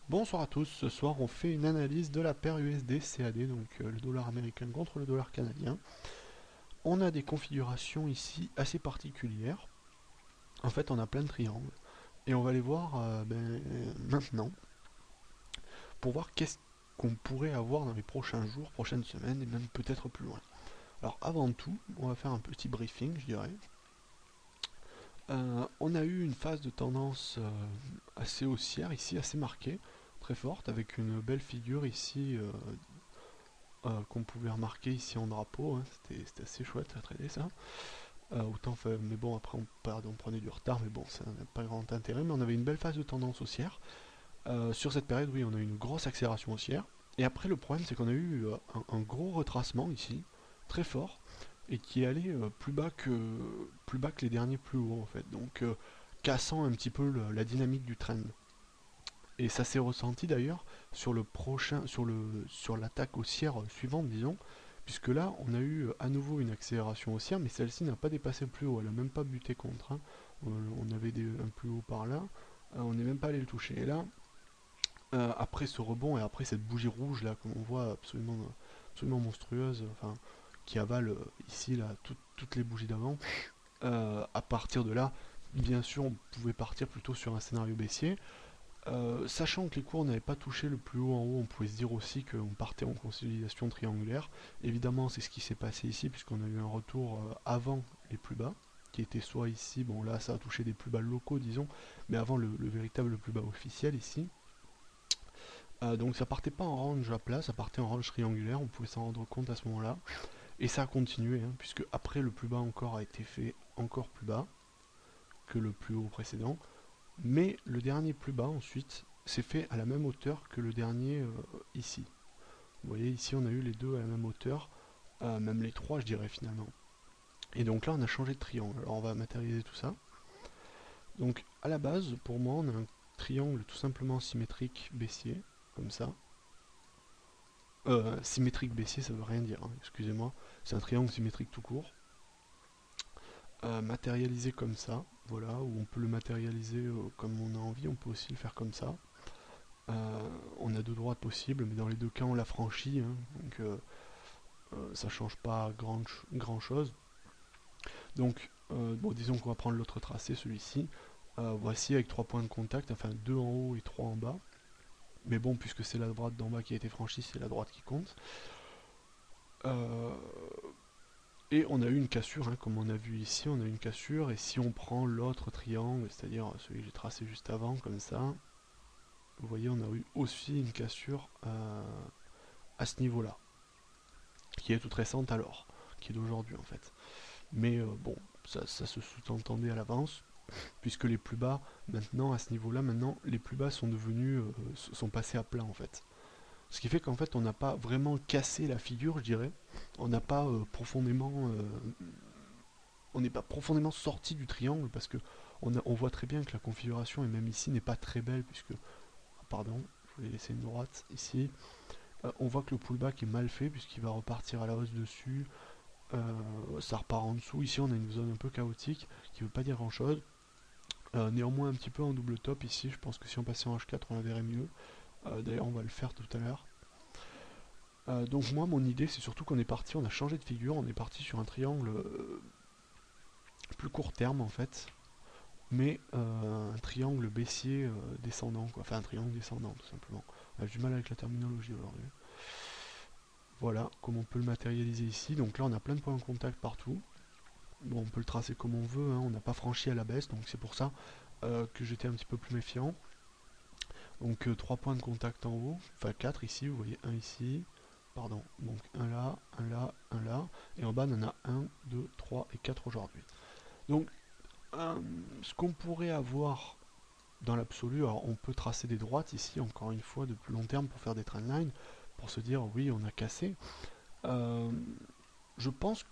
Bonsoir à tous, ce soir on fait une analyse de la paire USD-CAD, donc le dollar américain contre le dollar canadien. On a des configurations ici assez particulières. En fait, on a plein de triangles et on va les voir maintenant pour voir qu'est-ce qu'on pourrait avoir dans les prochains jours, prochaines semaines et même peut-être plus loin. Alors avant tout, on va faire un petit briefing, je dirais. On a eu une phase de tendance assez haussière ici, assez marquée, très forte, avec une belle figure ici qu'on pouvait remarquer ici en drapeau, hein. C'était assez chouette à trader ça. Mais bon, après on prenait du retard, mais bon, ça n'a pas grand intérêt. Mais on avait une belle phase de tendance haussière. Sur cette période, oui, on a eu une grosse accélération haussière. Et après, le problème, c'est qu'on a eu un gros retracement ici, très fort, et qui est allé plus bas que les derniers plus hauts en fait. Donc, cassant un petit peu la dynamique du trend. Et ça s'est ressenti d'ailleurs sur le prochain, sur l'attaque haussière suivante, disons, puisque là, on a eu à nouveau une accélération haussière, mais celle-ci n'a pas dépassé le plus haut, elle n'a même pas buté contre, hein. On avait un plus haut par là, on n'est même pas allé le toucher. Et là, après ce rebond et après cette bougie rouge là, comme on voit absolument monstrueuse, enfin, qui avale ici là toutes les bougies d'avant, à partir de là, bien sûr, on pouvait partir plutôt sur un scénario baissier. Sachant que les cours n'avaient pas touché le plus haut en haut, on pouvait se dire aussi qu'on partait en consolidation triangulaire. Évidemment, c'est ce qui s'est passé ici, puisqu'on a eu un retour avant les plus bas, qui était soit ici, bon là ça a touché des plus bas locaux, disons, mais avant le véritable plus bas officiel ici. Donc ça partait pas en range à plat, ça partait en range triangulaire, on pouvait s'en rendre compte à ce moment-là. Et ça a continué, hein, puisque après le plus bas encore a été fait encore plus bas que le plus haut précédent. Mais le dernier plus bas ensuite s'est fait à la même hauteur que le dernier ici. Vous voyez ici on a eu les deux à la même hauteur, même les trois je dirais finalement. Et donc là on a changé de triangle. Alors on va matérialiser tout ça. Donc à la base pour moi on a un triangle tout simplement symétrique baissier, comme ça. Symétrique baissier ça veut rien dire, hein, excusez-moi. C'est un triangle symétrique tout court. Matérialisé comme ça, voilà, ou on peut le matérialiser comme on a envie, on peut aussi le faire comme ça. On a deux droites possibles, mais dans les deux cas on l'a franchi, hein, donc ça change pas grand chose. Donc bon, disons qu'on va prendre l'autre tracé, celui-ci. Voici avec trois points de contact, enfin deux en haut et trois en bas. Mais bon, puisque c'est la droite d'en bas qui a été franchie, c'est la droite qui compte. Euh, et on a eu une cassure, hein, comme on a vu ici, on a eu une cassure. Et si on prend l'autre triangle, c'est-à-dire celui que j'ai tracé juste avant, comme ça, vous voyez, on a eu aussi une cassure à ce niveau-là, qui est toute récente alors, qui est d'aujourd'hui en fait. Mais bon, ça se sous-entendait à l'avance, puisque les plus bas, maintenant, à ce niveau-là, maintenant, les plus bas sont devenus, sont passés à plat en fait. Ce qui fait qu'en fait, on n'a pas vraiment cassé la figure, je dirais. On n'a pas on n'est pas profondément sorti du triangle, parce que on voit très bien que la configuration, et même ici, n'est pas très belle, puisque, pardon, je voulais laisser une droite ici. On voit que le pullback est mal fait, puisqu'il va repartir à la hausse dessus. Ça repart en dessous. Ici, on a une zone un peu chaotique qui ne veut pas dire grand chose. Néanmoins, un petit peu en double top ici. Je pense que si on passait en H4, on la verrait mieux. D'ailleurs, on va le faire tout à l'heure. Donc, moi, mon idée, c'est surtout qu'on est parti, on a changé de figure. On est parti sur un triangle plus court terme en fait. Mais un triangle baissier descendant, quoi. Enfin, un triangle descendant, tout simplement. J'ai du mal avec la terminologie aujourd'hui. Voilà, comme on peut le matérialiser ici. Donc là, on a plein de points de contact partout. Bon, on peut le tracer comme on veut, hein, on n'a pas franchi à la baisse, donc c'est pour ça que j'étais un petit peu plus méfiant. Donc 3 points de contact en haut, enfin 4 ici, vous voyez un ici, pardon, donc un là, un là, un là, et en bas on en a un, 2, 3 et 4 aujourd'hui. Donc euh, ce qu'on pourrait avoir dans l'absolu, alors on peut tracer des droites ici, encore une fois, de plus long terme pour faire des trendlines, pour se dire oui on a cassé. Euh, je pense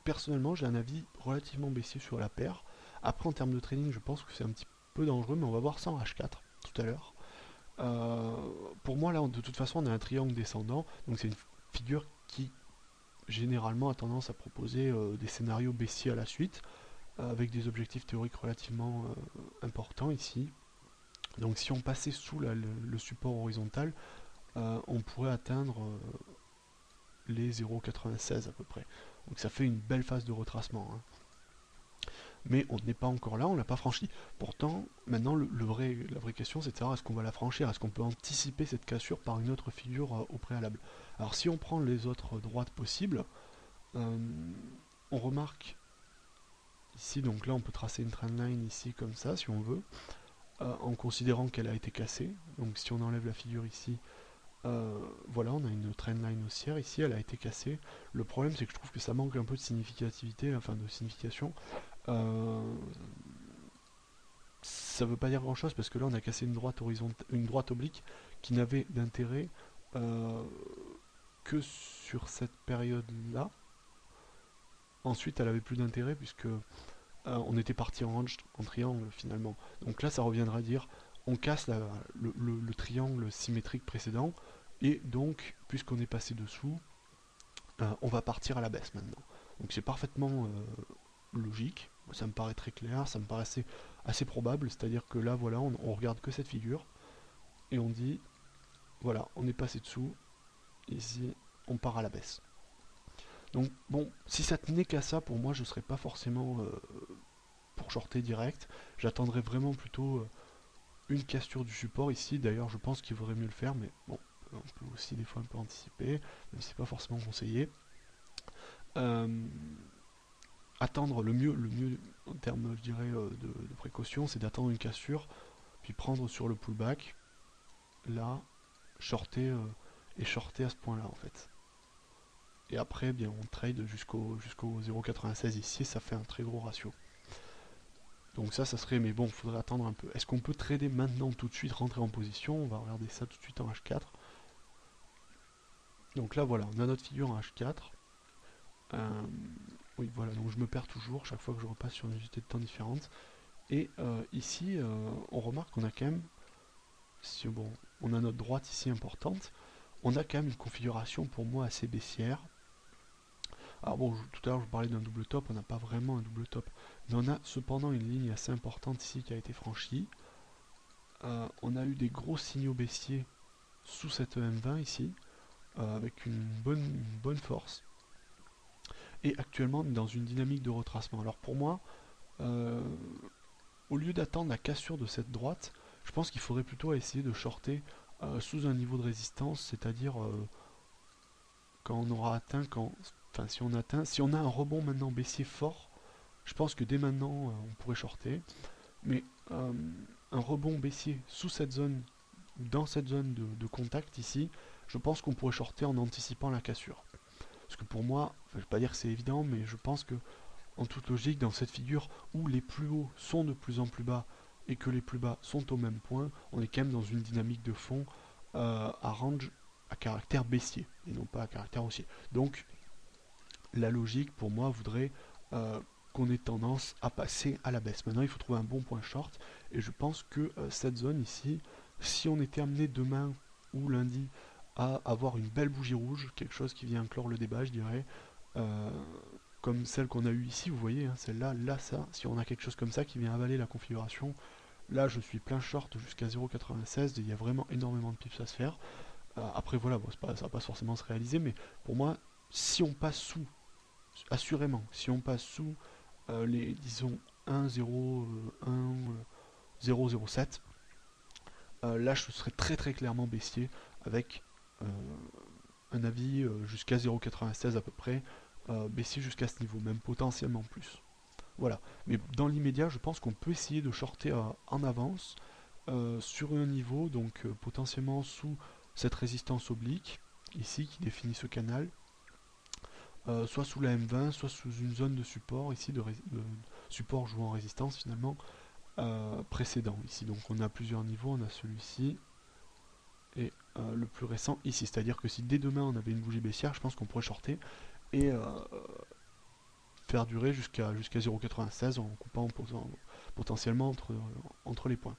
personnellement, j'ai un avis relativement baissier sur la paire. Après, en termes de trading, je pense que c'est un petit peu dangereux, mais on va voir ça en H4 tout à l'heure. Euh, pour moi, là, de toute façon, on a un triangle descendant, donc c'est une figure qui généralement a tendance à proposer des scénarios baissiers à la suite, avec des objectifs théoriques relativement importants ici. Donc si on passait sous le support horizontal, on pourrait atteindre les 0,96 à peu près. Donc ça fait une belle phase de retracement, hein. Mais on n'est pas encore là, on l'a pas franchi. Pourtant, maintenant, la vraie question, c'est de savoir est-ce qu'on va la franchir, est-ce qu'on peut anticiper cette cassure par une autre figure au préalable. Alors si on prend les autres droites possibles, euh, on remarque ici, donc là on peut tracer une trendline ici comme ça si on veut, en considérant qu'elle a été cassée. Donc si on enlève la figure ici, voilà, on a une trendline haussière ici, elle a été cassée. Le problème c'est que je trouve que ça manque un peu de significativité, enfin de signification. Euh, Ça veut pas dire grand chose parce que là on a cassé une droite oblique qui n'avait d'intérêt euh, que sur cette période là. Ensuite elle avait plus d'intérêt puisque on était parti en range en triangle finalement. Donc là ça reviendra à dire on casse le triangle symétrique précédent et donc puisqu'on est passé dessous, on va partir à la baisse maintenant. Donc c'est parfaitement logique, ça me paraît très clair, ça me paraissait assez probable, c'est-à-dire que là voilà, on regarde que cette figure et on dit voilà, on est passé dessous, ici on part à la baisse. Donc bon, si ça tenait qu'à ça, pour moi je serais pas forcément pour shorter direct, j'attendrais vraiment plutôt une cassure du support ici, d'ailleurs je pense qu'il vaudrait mieux le faire, mais bon, on peut aussi des fois un peu anticiper, même si c'est pas forcément conseillé. Euh, Attendre le mieux en termes, je dirais, de précaution, c'est d'attendre une cassure, puis prendre sur le pullback, là, shorter et shorter à ce point-là en fait. Et après, bien, on trade jusqu'au 0,96 ici, ça fait un très gros ratio. Donc ça serait, mais bon, il faudrait attendre un peu. Est-ce qu'on peut trader maintenant tout de suite, rentrer en position? On va regarder ça tout de suite en H4. Donc là, voilà, on a notre figure en H4. Oui, voilà, donc je me perds toujours chaque fois que je repasse sur une unité de temps différente. Et ici, on remarque qu'on a quand même, si bon, on a notre droite ici importante, on a quand même une configuration pour moi assez baissière. Alors bon, tout à l'heure je vous parlais d'un double top, on n'a pas vraiment un double top, mais on a cependant une ligne assez importante ici qui a été franchie. On a eu des gros signaux baissiers sous cette M20 ici, avec une bonne force. Et actuellement dans une dynamique de retracement. Alors pour moi, euh, au lieu d'attendre la cassure de cette droite, je pense qu'il faudrait plutôt essayer de shorter sous un niveau de résistance, c'est-à-dire quand on aura atteint, enfin si on a un rebond maintenant baissier fort, je pense que dès maintenant on pourrait shorter, mais euh, un rebond baissier sous cette zone, dans cette zone de contact ici, je pense qu'on pourrait shorter en anticipant la cassure. Parce que pour moi, enfin, je ne vais pas dire que c'est évident, mais je pense que en toute logique, dans cette figure où les plus hauts sont de plus en plus bas et que les plus bas sont au même point, on est quand même dans une dynamique de fond à range à caractère baissier et non pas à caractère haussier. Donc la logique pour moi voudrait qu'on ait tendance à passer à la baisse. Maintenant il faut trouver un bon point short et je pense que cette zone ici, si on était amené demain ou lundi à avoir une belle bougie rouge, quelque chose qui vient clore le débat je dirais, euh, comme celle qu'on a eue ici, vous voyez, hein, celle-là, là, ça, si on a quelque chose comme ça qui vient avaler la configuration, là je suis plein short jusqu'à 0,96, il y a vraiment énormément de pips à se faire. Après voilà, bon, ça va pas forcément se réaliser, mais pour moi, si on passe sous, assurément, si on passe sous les, disons, 1, 0, 1, 0, 0,7, là je serais très très clairement baissier avec euh, un avis jusqu'à 0,96 à peu près, baissier jusqu'à ce niveau, même potentiellement plus. Voilà. Mais dans l'immédiat, je pense qu'on peut essayer de shorter en avance sur un niveau, donc potentiellement sous cette résistance oblique, ici, qui définit ce canal, soit sous la M20, soit sous une zone de support, ici, de support jouant en résistance finalement, précédent. Ici, donc on a plusieurs niveaux, on a celui-ci, et le plus récent ici. C'est-à-dire que si dès demain on avait une bougie baissière, je pense qu'on pourrait shorter et faire durer jusqu'à 0,96 en coupant potentiellement entre les points.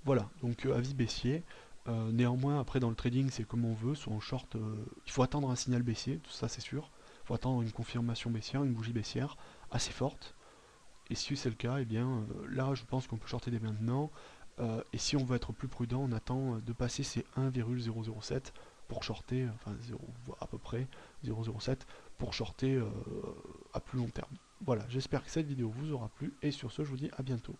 Voilà, donc avis baissier. Néanmoins, après dans le trading, c'est comme on veut, soit on short, il faut attendre un signal baissier, tout ça c'est sûr. Il faut attendre une confirmation baissière, une bougie baissière assez forte. Et si c'est le cas, eh bien là je pense qu'on peut shorter dès maintenant. Et si on veut être plus prudent, on attend de passer ces 1,007 pour shorter, enfin 0, à peu près 0,07 pour shorter à plus long terme. Voilà, j'espère que cette vidéo vous aura plu et sur ce je vous dis à bientôt.